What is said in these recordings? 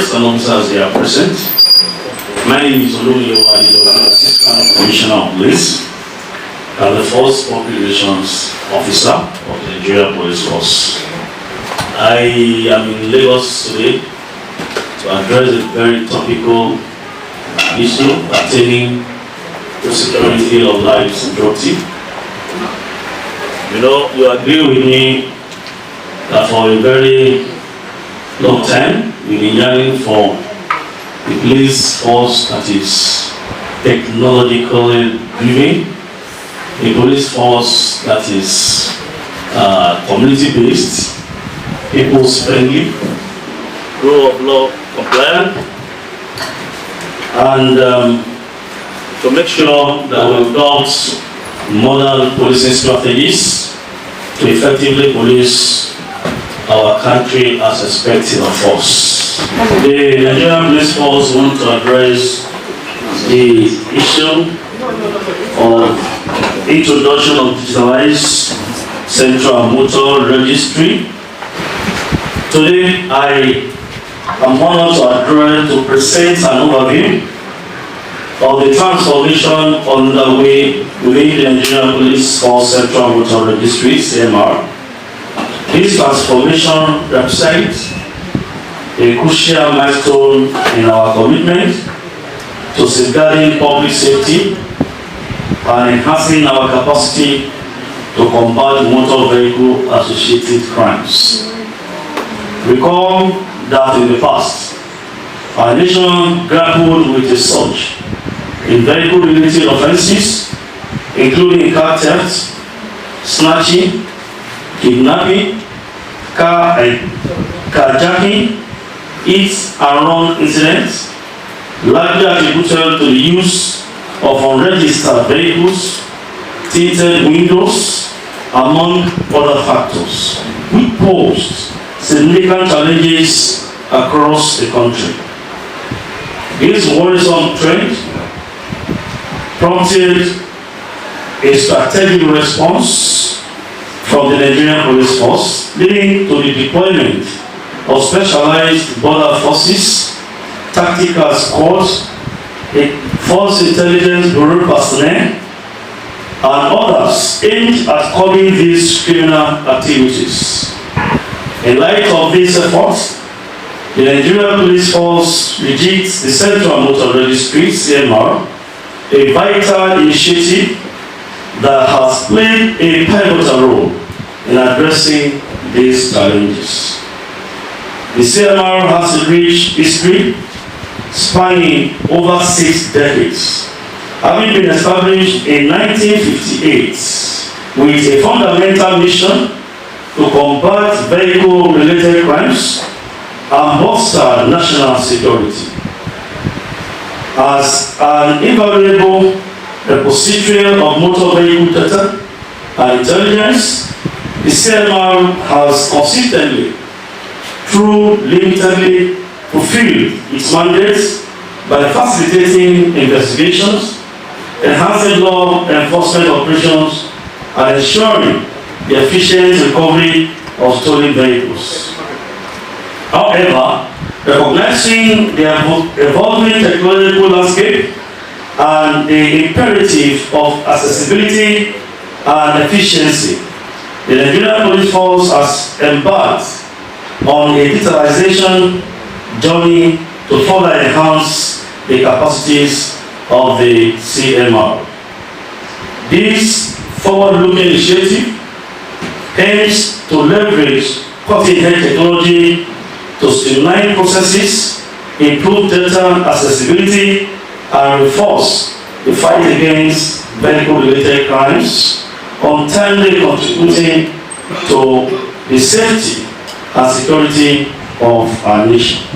officers and officers here present. My name is Assistant Commissioner of Police and the Force Public Relations Officer of the Nigerian Police Force. I am in Lagos today to address a very topical issue pertaining to security of lives and property. You know, you agree with me that for a very long time we've been yearning for the police force that is technologically driven, a police force that is community-based, people's-friendly, rule of law compliant, and to make sure that we adopt modern policing strategies to effectively police our country as expected of us. The Nigerian Police Force want to address the issue of introduction of digitalized central motor registry. Today I am honored to present an overview of the transformation underway within the Nigerian Police Force Central Motor Registry, CMR. This transformation represents a crucial milestone in our commitment to safeguarding public safety and enhancing our capacity to combat motor vehicle associated crimes. Recall that in the past, our nation grappled with a surge in vehicle-related offenses, including car theft, snatching, kidnapping, carjacking, hit and run incidents, largely attributed to the use of unregistered vehicles, tinted windows, among other factors, which posed significant challenges across the country. This worrisome trend prompted a strategic response from the Nigerian Police Force, leading to the deployment of specialized border forces, tactical squads, force intelligence bureau personnel, and others aimed at curbing these criminal activities. In light of these efforts, the Nigerian Police Force rejigged the Central Motor Registry, CMR, a vital initiative that has played a pivotal role in addressing these challenges. The CMR has a rich history spanning over 6 decades, having been established in 1958 with a fundamental mission to combat vehicle-related crimes and bolster national security. As an invaluable repository of motor vehicle data and intelligence, the CMR has consistently, through limitedly, fulfilled its mandates by facilitating investigations, enhancing law enforcement operations, and ensuring the efficient recovery of stolen vehicles. However, recognizing the evolving technological landscape and the imperative of accessibility and efficiency, the Nigerian Police Force has embarked on a digitalization journey to further enhance the capacities of the CMR. This forward-looking initiative aims to leverage cutting-edge technology to streamline processes, improve data accessibility, and reinforce the fight against vehicle-related crimes, untimely contributing to the safety and security of our nation.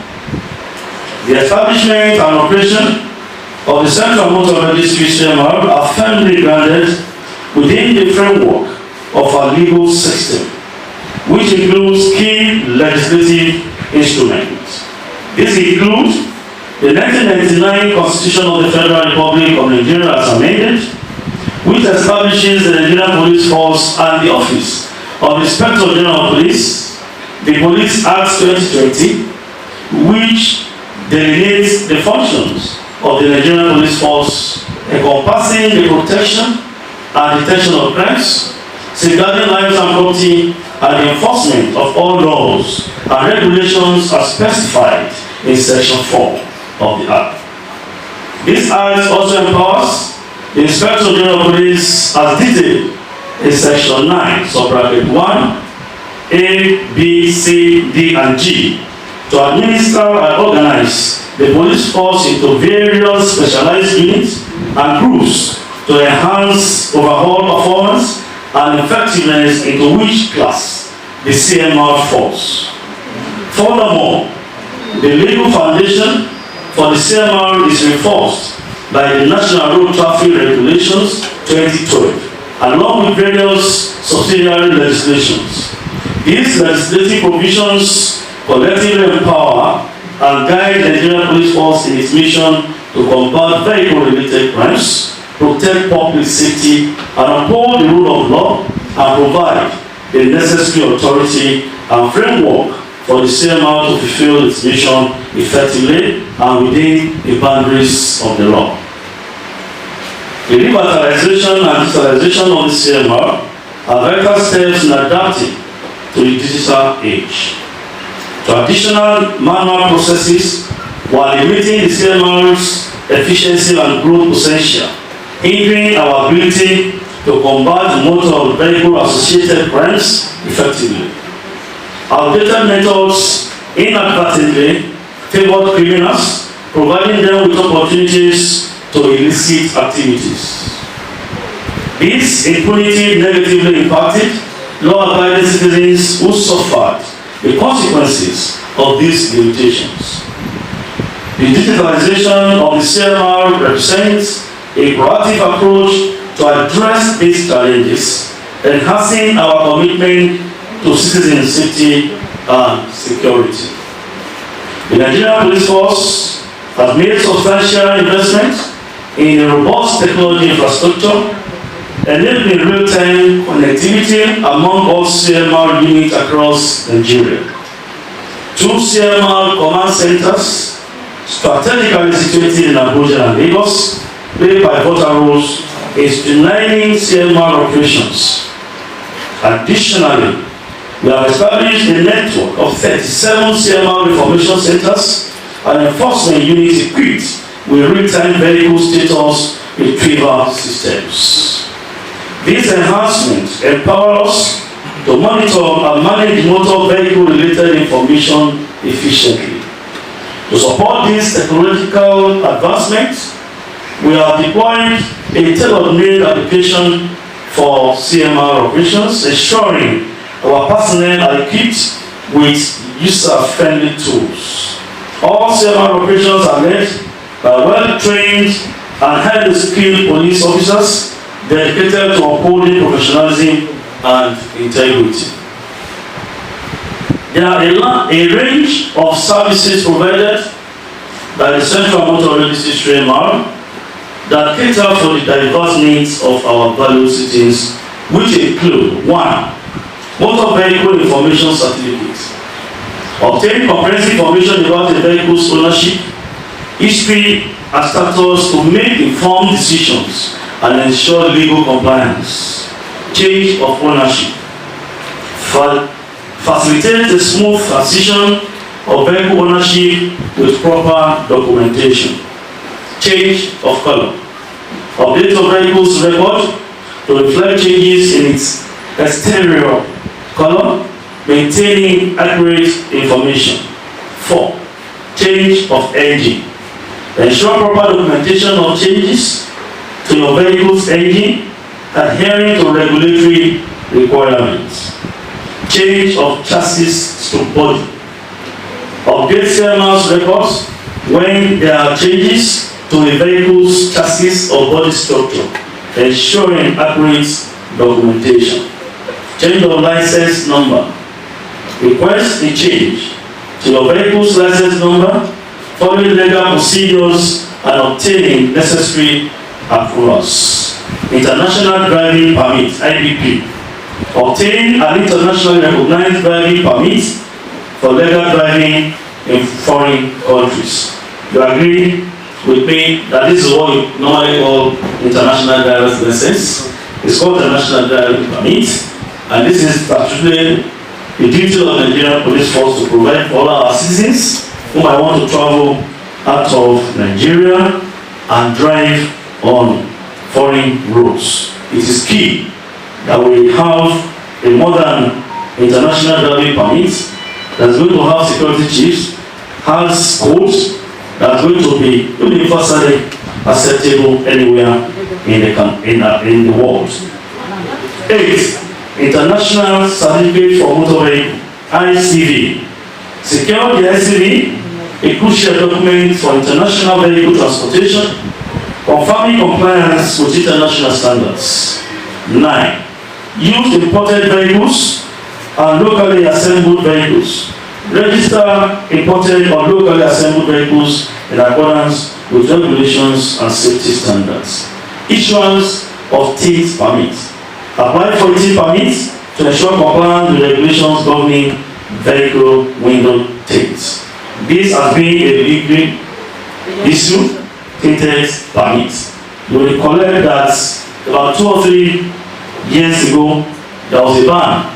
The establishment and operation of the Central Motor Registry CMR are firmly grounded within the framework of our legal system, which includes key legislative instruments. This includes the 1999 Constitution of the Federal Republic of Nigeria as amended, which establishes the Nigerian Police Force and the Office of Inspector General of Police, the Police Act 2020, which delineates the functions of the Nigerian Police Force encompassing the protection and detection of crimes, safeguarding lives and property, and the enforcement of all laws and regulations as specified in Section 4 of the Act. This Act also empowers the Inspector General of Police as detailed in Section 9, subbracket 1, A, B, C, D, and G, to administer and organize the police force into various specialized units and groups to enhance overall performance and effectiveness into which class the CMR falls. Furthermore, the legal foundation for the CMR is reinforced by the National Road Traffic Regulations 2012, along with various subsidiary legislations. These legislative provisions collectively empower and guide the Nigerian Police Force in its mission to combat vehicle-related crimes, protect public safety, and uphold the rule of law, and provide the necessary authority and framework for the CMR to fulfill its mission effectively and within the boundaries of the law. The revitalization and digitalization of the CMR are vital steps in adapting to the digital age. Traditional manual processes, while limiting the CMR's efficiency and growth potential, hindering our ability to combat motor vehicle associated crimes effectively. Outdated methods inadvertently favored criminals, providing them with opportunities to illicit activities. This impunity negatively impacted law-abiding citizens who suffered the consequences of these limitations. The digitalization of the CMR represents a proactive approach to address these challenges, enhancing our commitment to citizen safety and security. The Nigerian Police Force has made substantial investments in a robust technology infrastructure, enabling real-time connectivity among all CMR units across Nigeria. 2 CMR command centers, strategically situated in Abuja and Lagos, play pivotal roles in streamlining CMR operations. Additionally, we have established a network of 37 CMR information centers and enforcement units equipped with real-time vehicle status retrieval systems. These enhancements empower us to monitor and manage motor vehicle-related information efficiently. To support these technological advancements, we have deployed a tailor-made application for CMR operations, ensuring our personnel are equipped with user-friendly tools. All CMR operations are led by well-trained and highly skilled police officers dedicated to upholding professionalism and integrity. There are a range of services provided by the Central Motor Registry CMR that cater for the diverse needs of our valued citizens, which include 1. Motor vehicle information certificate. Obtain comprehensive information about the vehicle's ownership, history, and status to make informed decisions and ensure legal compliance. Change of ownership. Facilitate the smooth transition of vehicle ownership with proper documentation. Change of color. Update of vehicle's record to reflect changes in its exterior color, maintaining accurate information. 4. Change of engine. Ensure proper documentation of changes to your vehicle's engine, adhering to regulatory requirements. Change of chassis to body. Update CMR's records when there are changes to a vehicle's chassis or body structure, ensuring accurate documentation. Change of license number. Request a change to your vehicle's license number, following legal procedures and obtaining necessary approvals. International Driving Permit, IDP. Obtain an internationally recognized driving permit for legal driving in foreign countries. You agree with me that this is what we normally call international driver's license? It's called international driving permit, and this is particularly the duty of the Nigerian Police Force to provide for all our citizens who might want to travel out of Nigeria and drive on foreign roads. It is key that we have a modern international driving permit that's going to have security chiefs, has codes that are going to be universally acceptable anywhere in the world. 8. International Certificate for Motor Vehicle, ICV. Secure the ICV, a crucial document for international vehicle transportation, confirming compliance with international standards. 9. Use imported vehicles and locally assembled vehicles. Register imported or locally assembled vehicles in accordance with regulations and safety standards. Issuance of TIT permits. Apply for a TIT permit to ensure compliance with regulations governing vehicle window tints. This has been a legal issue, tinted permits. You will recollect that about 2 or 3 years ago, there was a ban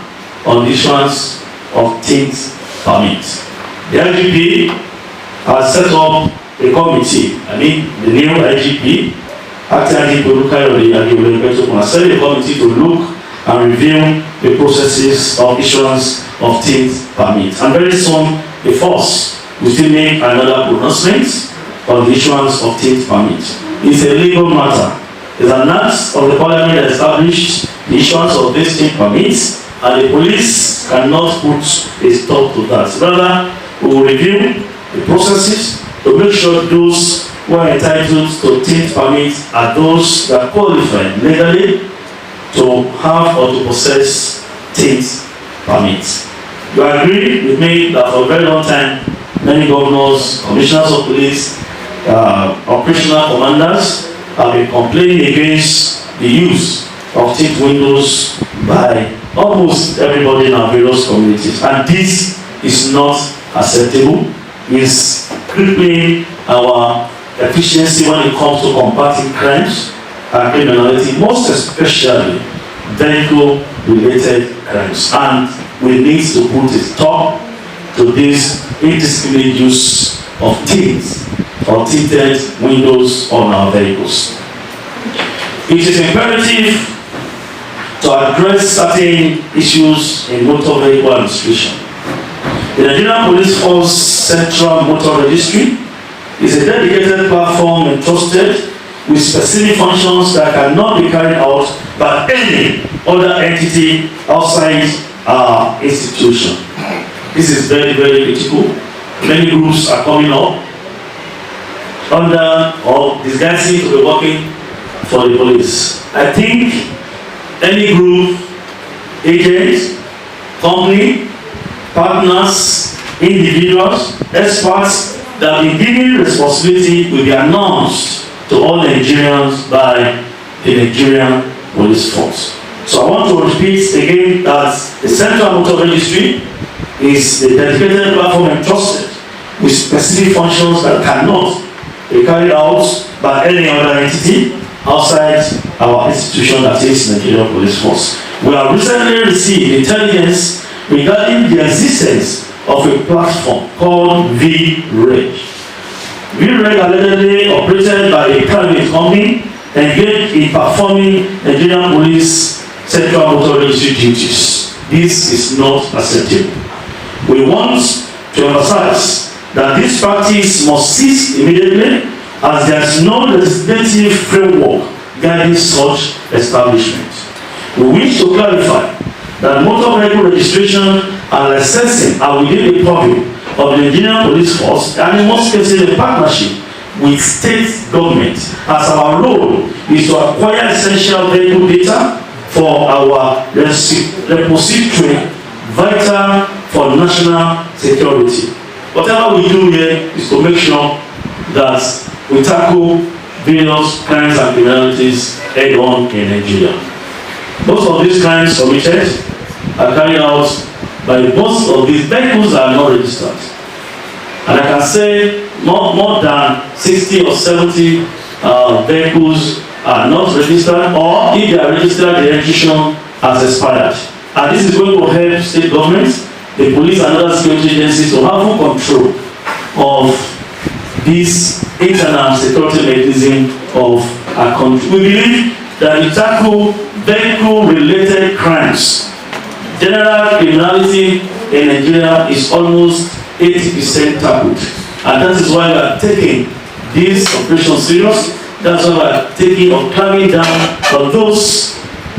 on the issuance of tint permits. The IGP has set up a committee. The new IGP, acting IGP, has set a committee to look and review the processes of issuance of tint permits. And very soon, the force will still make another pronouncement on the issuance of tint permits. It's a legal matter. It's an act of the Parliament that established the issuance of these tint permits, and the police cannot put a stop to that. Rather, we will review the processes to make sure those who are entitled to tint permits are those that qualify legally to have or to possess tint permits. You agree with me that for a very long time, many governors, commissioners of police, operational commanders have been complaining against the use of tint windows by almost everybody in our various communities, and this is not acceptable. It's crippling our efficiency when it comes to combating crimes and criminality, most especially vehicle-related crimes, and we need to put a stop to this indiscriminate use of tints or tinted windows on our vehicles. It is imperative to address certain issues in motor vehicle administration. The Nigerian Police Force Central Motor Registry is a dedicated platform entrusted with specific functions that cannot be carried out by any other entity outside our institution. This is very, very critical. Many groups are coming up under or disguising to be working for the police. I think any group, agents, company, partners, individuals, experts that have been given responsibility will be announced to all Nigerians by the Nigerian Police Force. So I want to repeat again that the Central Motor Registry is a dedicated platform entrusted with specific functions that cannot be carried out by any other entity outside our institution, that is Nigerian Police Force. We have recently received intelligence regarding the existence of a platform called VREG. VREG allegedly operated by a private company engaged in performing Nigerian Police Central Motor Registry duties. This is not acceptable. We want to emphasize that this practice must cease immediately, as there is no legislative framework guiding such establishment. We wish to clarify that motor vehicle registration and licensing are within the purview of the Nigerian Police Force, and in most cases in partnership with state government, as our role is to acquire essential vehicle data for our repository vital for national security. Whatever we do here is to make sure that we tackle various crimes and criminalities head on in Nigeria. Most of these crimes committed are carried out by most of these vehicles that are not registered. And I can say more than 60 or 70 vehicles are not registered, or if they are registered, the registration has expired. And this is going to help state governments, the police and other security agencies to have full control of this internal security mechanism of our country. We believe that we tackle vehicle-related crimes. General criminality in Nigeria is almost 80% tackled. And that is why we are taking this operation serious. That's why we are taking or clamping down on those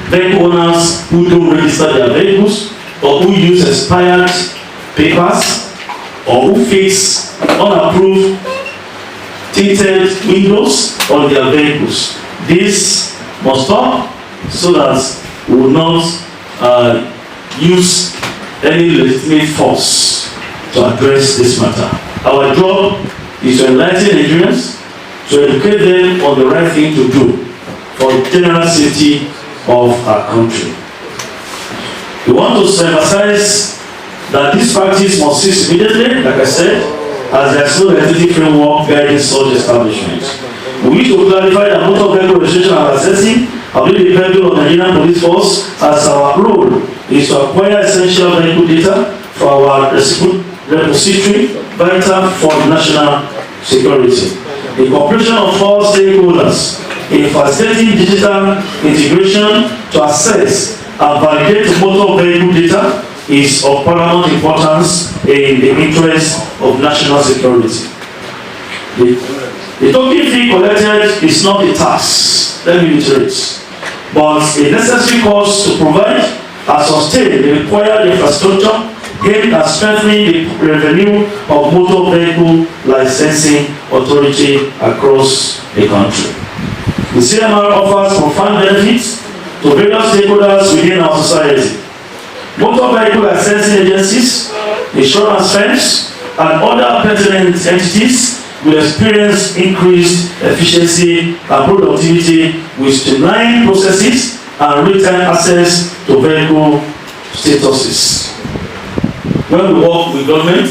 vehicle owners who don't register their vehicles, or who use expired papers, or who fix unapproved tinted windows on their vehicles. This must stop so that we will not use any legitimate force to address this matter. Our job is to enlighten Nigerians, to educate them on the right thing to do for the general safety of our country. We want to emphasize that this practice must cease immediately, like I said, as there is no legislative framework guiding such establishments. We wish to clarify that motor vehicle registration and assessing have been the purview of the Nigerian Police Force, as our role is to acquire essential vehicle data for our repository, vital for national security. The cooperation of all stakeholders in facilitating digital integration to access and validate motor vehicle data is of paramount importance in the interest of national security. The token fee collected is not a tax, let me reiterate, but a necessary cost to provide and sustain the required infrastructure aimed at strengthening the revenue of motor vehicle licensing authority across the country. The CMR offers profound benefits to various stakeholders within our society. Motor vehicle licensing agencies, insurance firms, and other pertinent entities will experience increased efficiency and productivity with streamlined processes and real-time access to vehicle statuses. When we work with government,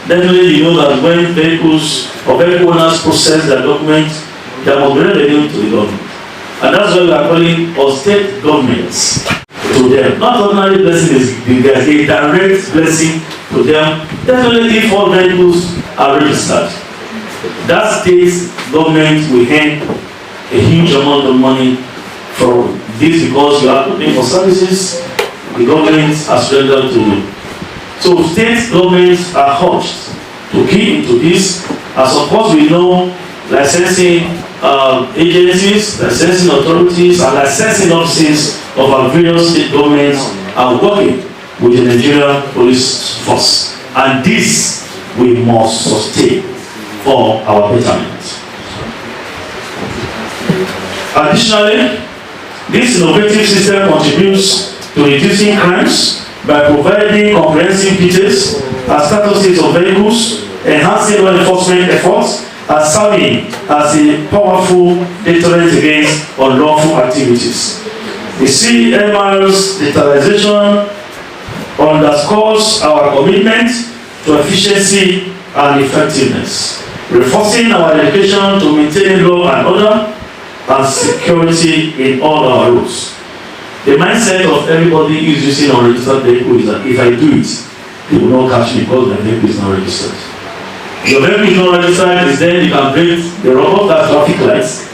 definitely you know that when vehicles or vehicle owners process their documents, there must be revenue to the government. And that's why we are calling our state governments to them. Not ordinary blessing, is a direct blessing to them. Definitely if all vehicles are registered, that state government will earn a huge amount of money from this, because you are paying for services the government has rendered to you. So state governments are urged to key into this, as of course we know licensing agencies, licensing authorities, and licensing offices of our various state governments are working with the Nigerian Police Force, and this we must sustain for our betterment. Additionally, this innovative system contributes to reducing crimes by providing comprehensive details and statuses of vehicles, enhancing law enforcement efforts, and serving as a powerful deterrent against unlawful activities. The CMR's digitalization underscores our commitment to efficiency and effectiveness, reinforcing our dedication to maintaining law and order and security in all our roads. The mindset of everybody who is using unregistered vehicle is that if I do it, they will not catch me because my vehicle is not registered. Your vehicle is not registered, is then you can break the rubber, that's traffic lights.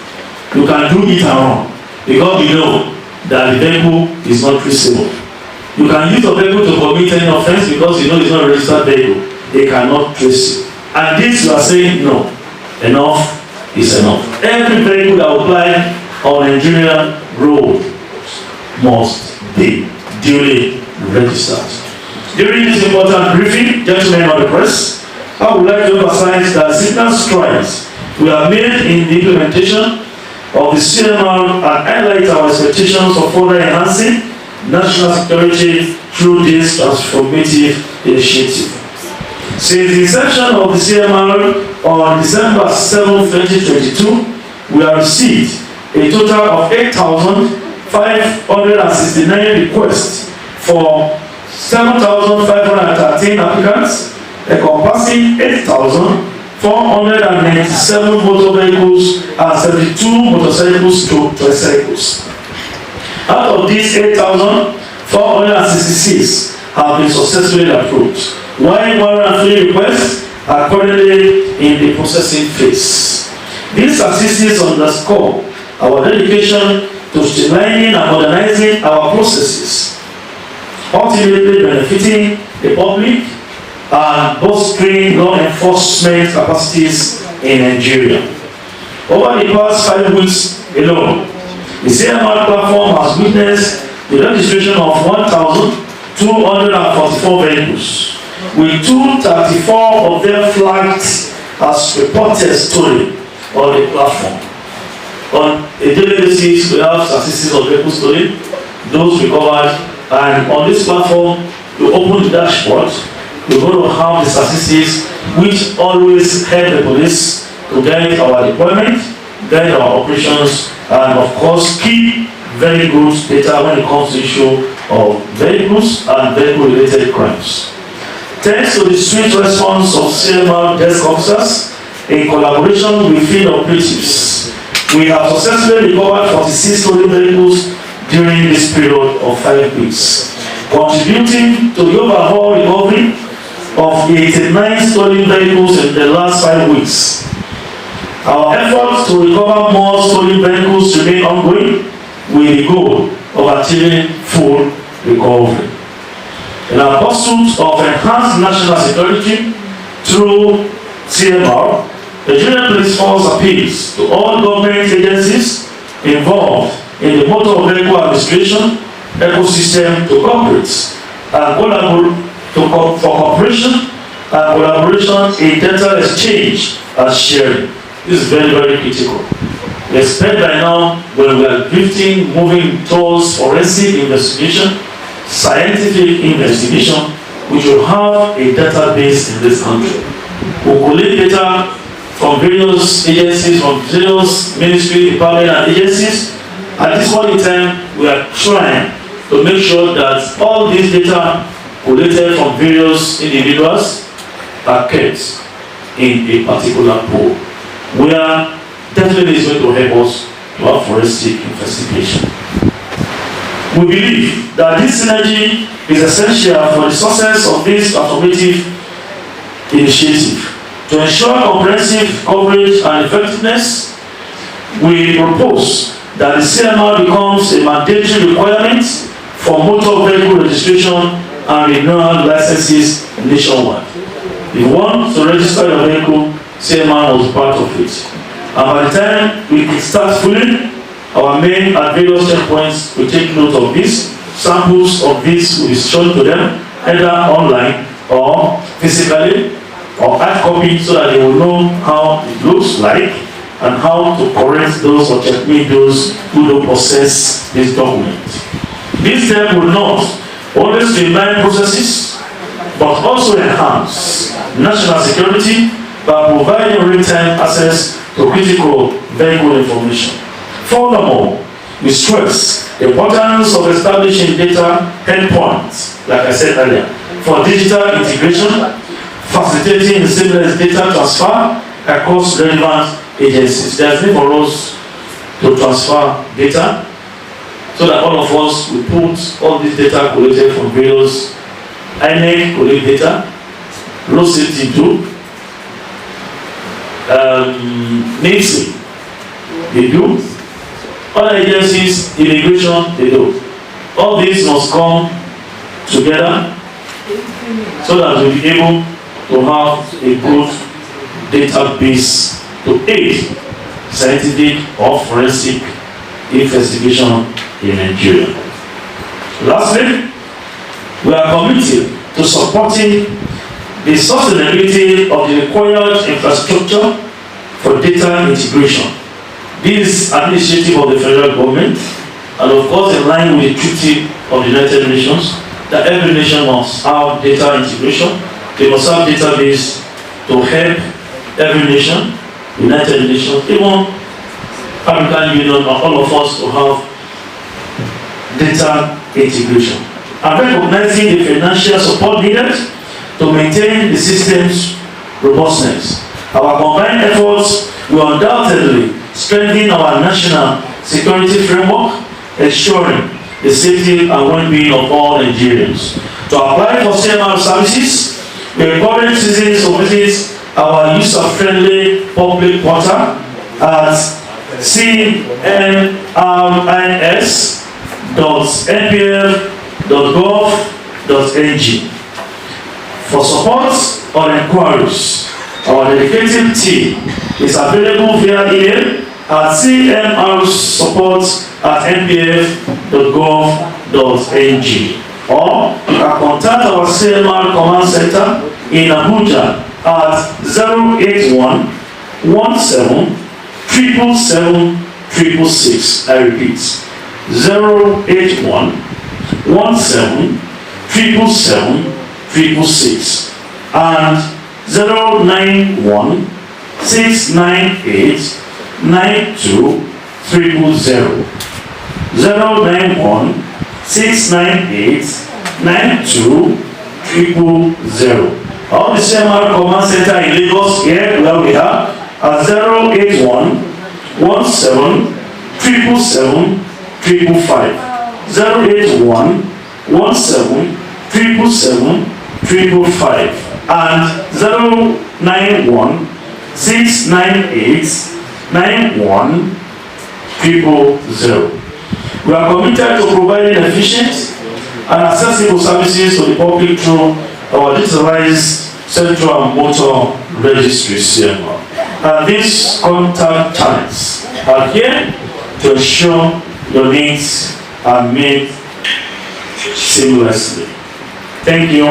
You can do it and wrong because you know that the vehicle is not traceable. You can use your vehicle to commit any offense because you know it's not a registered vehicle. They cannot trace you. And this you are saying no. Enough is enough. Every vehicle that will apply on Nigerian road must be duly registered. During this important briefing, gentlemen of the press, I would like to emphasize that significant strides we have made in the implementation of the CMR and highlight our expectations for further enhancing national security through this transformative initiative. Since the inception of the CMR on December 7, 2022, we have received a total of 8,569 requests for 7,513 applicants, encompassing 8,497 motor vehicles and 72 motorcycles to tricycles. Out of these 8,466 have been successfully approved, while 103 requests are currently in the processing phase. These statistics underscore our dedication to streamlining and modernizing our processes, ultimately benefiting the public and bolstering law enforcement capacities in Nigeria. Over the past 5 weeks alone, the CMR platform has witnessed the registration of 1,244 vehicles, with 234 of them flagged as reported stolen on the platform. On a daily basis, we have statistics of vehicles stolen, those recovered, and on this platform, you open the dashboard, we're going to have the statistics which always help the police to guide our deployment, guide our operations, and of course keep very good data when it comes to the issue of vehicles and vehicle-related crimes. Thanks to the swift response of CMR desk officers in collaboration with field operatives, we have successfully recovered 46 stolen vehicles during this period of 5 weeks, contributing to the overall recovery of 89 stolen vehicles in the last 5 weeks. Our efforts to recover more stolen vehicles remain ongoing with the goal of achieving full recovery. In our pursuit of enhanced national security through CMR, the Nigerian Police Force appeals to all government agencies involved in the motor vehicle administration ecosystem to cooperate and collaborate for cooperation and collaboration in data exchange and sharing. This is very, very critical. We expect by now, when we are moving towards forensic investigation, scientific investigation, we should have a database in this country. We collect data from various agencies, from various ministry, department, and agencies. At this point in time, we are trying to make sure that all these data collected from various individuals are kept in a particular pool, where definitely is going to help us to have forensic investigation. We believe that this synergy is essential for the success of this transformative initiative. To ensure comprehensive coverage and effectiveness, we propose that the CMR becomes a mandatory requirement for motor vehicle registration and renewal licenses nationwide. If you want to register your vehicle, CMR was part of it. And by the time we can start filling, our main and various checkpoints will take note of this. Samples of this will be shown to them either online or physically or hard copy, so that they will know how it looks like and how to correct those or checkmate those who don't possess this document. This step will not only streamline processes but also enhance national security by providing real-time access to critical vehicle information. Furthermore, we stress the importance of establishing data endpoints, like I said earlier, for digital integration, facilitating seamless data transfer across relevant agencies. There's need for us to transfer data so that all of us will put all this data collected from various INEC collect data, road safety do, NIPSI, they do, other agencies, immigration, they do. All these must come together so that we'll be able to have a good database to aid scientific or forensic investigation in Nigeria. Lastly, we are committed to supporting the sustainability of the required infrastructure for data integration. This is an initiative of the federal government, and of course in line with the Treaty of the United Nations, that every nation must have data integration. They must have database to help every nation, United Nations, even African Union, and all of us to have data integration. And recognizing the financial support needed to maintain the system's robustness. Our combined efforts will undoubtedly strengthen our national security framework, ensuring the safety and well-being of all Nigerians. To apply for CMR services, we encourage citizens to visit our user-friendly public portal at cmris.npf.gov.ng. For support or inquiries, our dedicated team is available via email at cmrsupport@npf.gov.ng, or you can contact our CMR Command Center in Abuja at 081 17 777 666. I repeat, 081 17 777 666 and 091 698 92300. 091 698 92300. All the CMR Command Center in Lagos here where we are at 081 17 777 555. 081 17 777 555 and 091 698 91300. We are committed to providing efficient and accessible services to the public through our digitalized central and motor registry CMR. And these contact channels are here to ensure your needs are met seamlessly. Thank you.